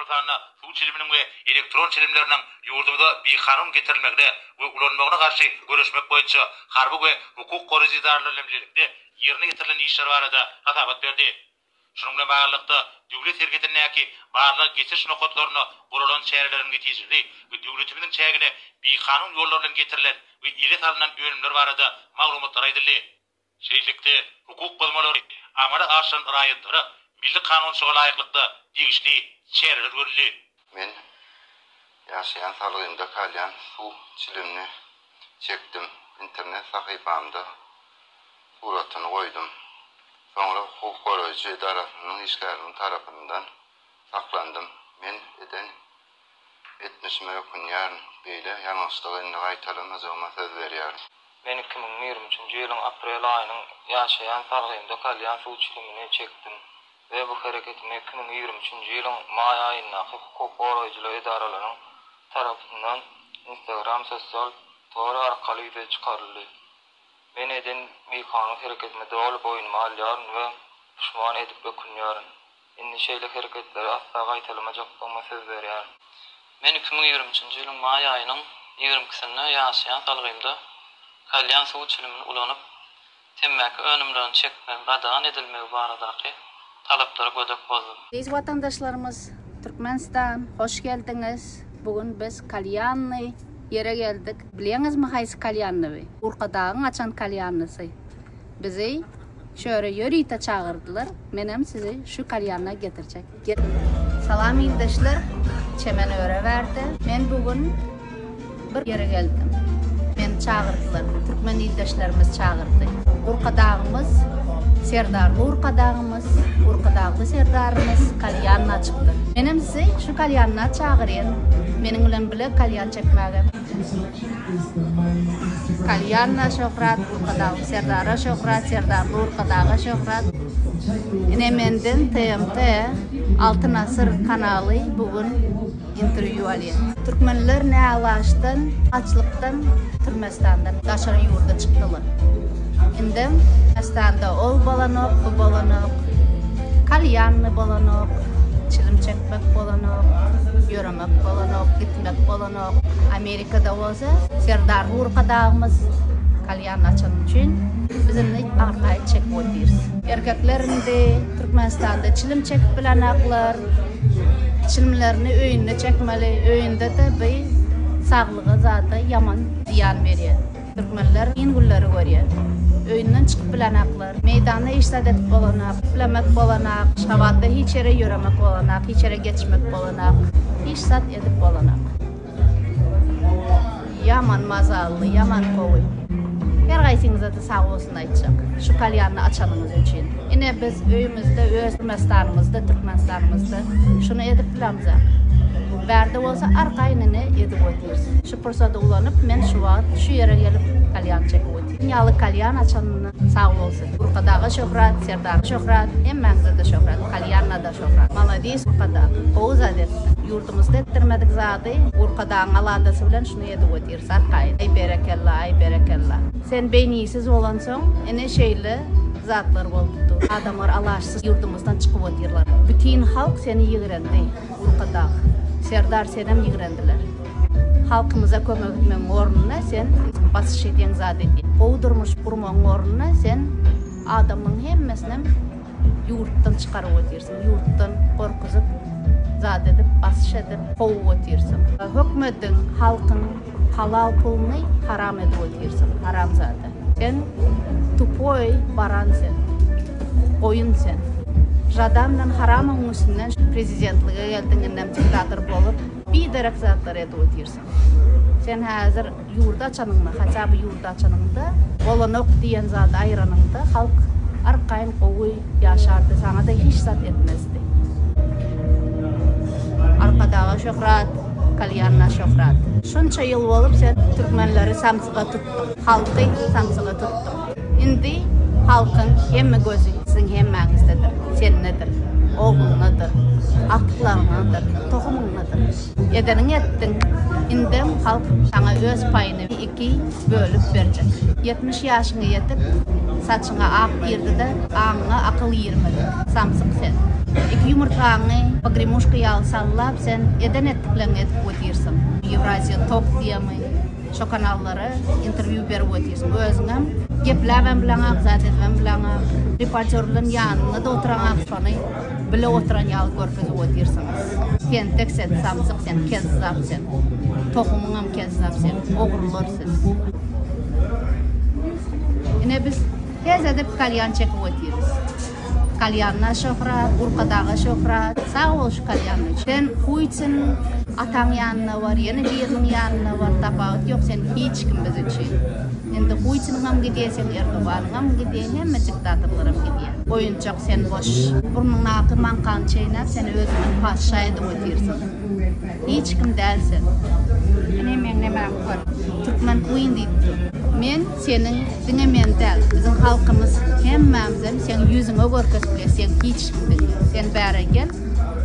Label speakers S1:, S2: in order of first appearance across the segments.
S1: sanına su çiliminin ve elektron çilimlerinin yurdumda bir kanun getirilmekde ve ulanmağına karşı görüşmek boyunca harbi ve hukuk koruyucu idarelerle birlikte yerine getirilen işler barada hatabat berdi. Şununla bağlılıkta devlet hareketindeki bağlı geçiş noktalarını kurulan çevrelerin getirdi ve devletimizin çeğine bir kanun yollarıyla getirilen ve ilet alınan önümler barada mağlumatlar edildi. Şeylikte hukuk bulmaları amara aşan rayetleri milli kanunçuğa layıklıkta digişli çevreler görüldü.
S2: Men yaşayan salgymda kalyan su çilimini çektim. İnternet sayfamda suratını koydum. Sonra hukuk koruyucu idaresinin işgalinin tarafından saklandım. Men etmişime yakın yarın böyle yanlışlığını kaytarılmazıma söz veriyorum.
S3: Ben 2023 yılın April ayının yaşayan salgymda kalyan su çilimini çektim. Ve bu hareketimi 2023 yılın May ayında hukuk koruyucu idarelerinin tarafından Instagram sosyal doğru arkalığı çıkarıldı. Ben bir kanun hareketime doğru boyunma alıyorum ve pişman edip dökünüyorum. İnni şeylik hareketleri asla kaytarılmayacağıma söz veriyorum. Ben 2023 yılın May ayının 22'sinde yaşayan salgymda kalyan su çilimini ulanıp temmaki önümden çekme qadağan edilmegi baradaki talepleri gödek bozdum.
S4: Aziz vatandaşlarımız, Türkmenistan, hoş geldiniz. Bugün biz kalyanlı yere geldik. Biliyorsunuz mu haysi kalyanlı? Urqadağın açan kalyanlısı. Bizi şöyle yürüyte çağırdılar. Menem sizi şu kalyanına getirecek. Salam ildeşler, çemen öre verdi. Ben bugün bir yere geldim. Beni çağırdılar. Türkmen ildeşlerimiz çağırdı. Urqadağımız, Serdarlı Urqadağlı Serdarımız kalyanına çıktı. Benim size şu kalyanına çağırayım. Benim bilen bile kalyan çekmeye. Kalyanına şöhret, Urqadağlı Serdar'a şöhret, Serdarlı Urqadağ'a şöhret. Yine menden TMT Altın Asır kanalı bugün interview alıyor. Türkmenler ne alaştan, açlıktan, Türkmenistan'dan aşağı yurda çıktılar. Şimdi Türkmenistan'da ol balanok, bu balanok, kalyanlı balanok, çilim çekmek balanok, yürümek balanok, gitmek balanok. Amerika'da olsa Serdar Urqadağımız kalyan açan için bizimle arkaya çekip oturuyoruz. Erkeklerin de Türkmenistan'da çilim çekip bilenaklar, çilimlerini öğünde çekmeli, öğünde de bir sağlığı zaten yaman ziyan veriyor. Türkmenler ingulları görüyor. Öğünden çıkıp bilenaklar, meydanda işledik bolanak, bilemek bolanak, şavatta hiç yere yürümek bolanak, hiç yere geçmek bolanak, işsat edip bolanak. Yaman mazallı, yaman kovuy. Her gaysinize de sağ olsun aytacak. Şu kalyanını açanımız için. Yine biz öyümüzde, Özmestanımızda, Türkmenistanımızda şunu edip bilemizak. Verdi olsa arkayını edip otururuz. Şu fırsatı ulanıp men şu vaat şu yere gelip kalyan çekip otururuz. Dünyalı kalyan açanını sağ olsun. Urqadağ'a şöhret, Serdar'a şöhret, emmengde de şöhret, kalyanına da şöhret. Maladis Urqadağ. Oğuz adet. Yurtumuzda ettirmedik zadı. Urqadağ'ın aladası bilen şunu edip otururuz arkayını. Ay berekellah, ay berekellah. Sen beynisiz olan son, ene şeyle zatlar oldu. Adamlar alaşsız yurdumuzdan çıkıp otururlar. Bütün halk seni yığırendi. Urqadağ. Serdar senem yığırendiler. Halkımıza kömek etmenin ornuna sen basış eden zat edin. Oğdurmuş kurmanın ornuna sen adamın hemmesine yurttan çıkarıp oturursun. Yurttan korkuzup zat edip basış edip kovup oturursun. Hükmetin, halkın halal pulunu haram edip oturursun. Haram zaten. Sen tupoy baran sen. Oyun sen. Jadamdan haramın üstünden prezidentliğe geldiğinden diktatör bolup bir derek zatlar edip oturursun. Sen hazır yurda açanыңda, haça bu yurda açanыңda, bolanok diyen zat ayranыңda halk arkayın kovuy yaşardı, sana da hiç zat etmezdi. Arkadağa şöhret, kalyanına şöhret. Şunca yıl olup sen Türkmenleri samsıga tuttun, halkı samsıga tuttun. Şimdi halkın hemme gözü sizin hemmеңizdedir, sennedir, oğlunadır, aklarınadır, tohumunadır. Edenin ettin, indi halk sana öz payını iki bölüp verecek. 70 yaşına yetip saçına ak girdi de ağına akıl yirmedi. Samsık sen. İki yumurtağını pagrimuşka yal sallap sen eden ettiklerini edip ötüyorsun. Евразия Tok diyemi şu kanallara interview berip ötüyorsun. Özüngem geplemem bilen zat etmem bilen reporterlerin yanına da oturan sonra bile oturan yal görkezi ötüyorsunuz. Sen tek sen samsık sen kezzap sen. Tokumunam kezzap sen. Oğurlarsınız. Yine biz tez edip kalyan çekip ötüyoruz. Kalyanna şofrat, urkadağı şofrat, sağ ol şu kalyanna. Sen huyçın atan yanına var, yine birinin yanına var, tapağıt yok, sen hiç kim biz için. Şimdi huyçınıngam gidiyorsun, Erdoğan'ıngam gidiyorsun, hem diktatörlerim gidiyor. Oyuncak sen boş. Burnun akı mankan çeynep, sen özünün paşaydı ötüyorsun. Hiç kim dersin. Ne var? Türkmen huyun deyip. Men senin dine mental, bizim halkımız hemmemizin sen yüzüne görkezip sen hiç kimdin. Sen bere gel,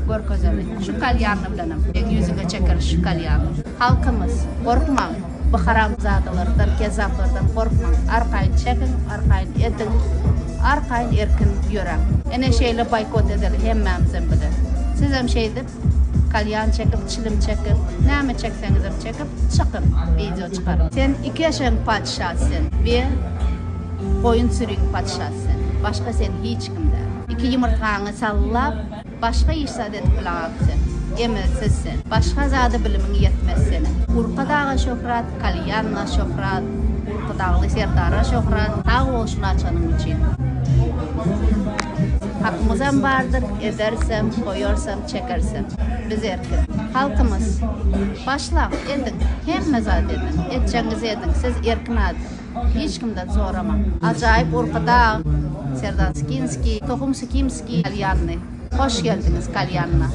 S4: görkezelim. Şu kalyanı bilenim. Ben yüzüne çeker şu kalyanı. Halkımız korkma. Bu haram zadılardan, kezaplardan korkma. Arkayın çekin, arkayın edin, arkayın erkin yören. Ene şeyle boykot edelim hemmemizin bile. Siz hem şey deyip, kalyan çekip, çilim çekip, ne çekseniz çekip, çıkın, video çıkarın. Sen 2 yaşın padişahsın ve koyun sürüyün padişahsın. Başka sen hiç kimde. 2 yumurtağını sallap, başka iş saadet kulağaksın. Emelsizsin. Başka zadı bilimin yetmez senin. Urkadağı şofrat, kalyanla şofrat, urkadağlı serdara şofrat, sağ olsun açanın için. Hakkımızdan vardır, edersem, koyarsam, çekersem. Biz erkin. Halkımız başla edin, hem mezat edin, edeceğiniz edin, siz erkin edin. Hiç kimden sorama. Acayip Urkadağ, Serdar Skinski, Tohum Skimski, Kalyanlı. Hoş geldiniz Kalyanına.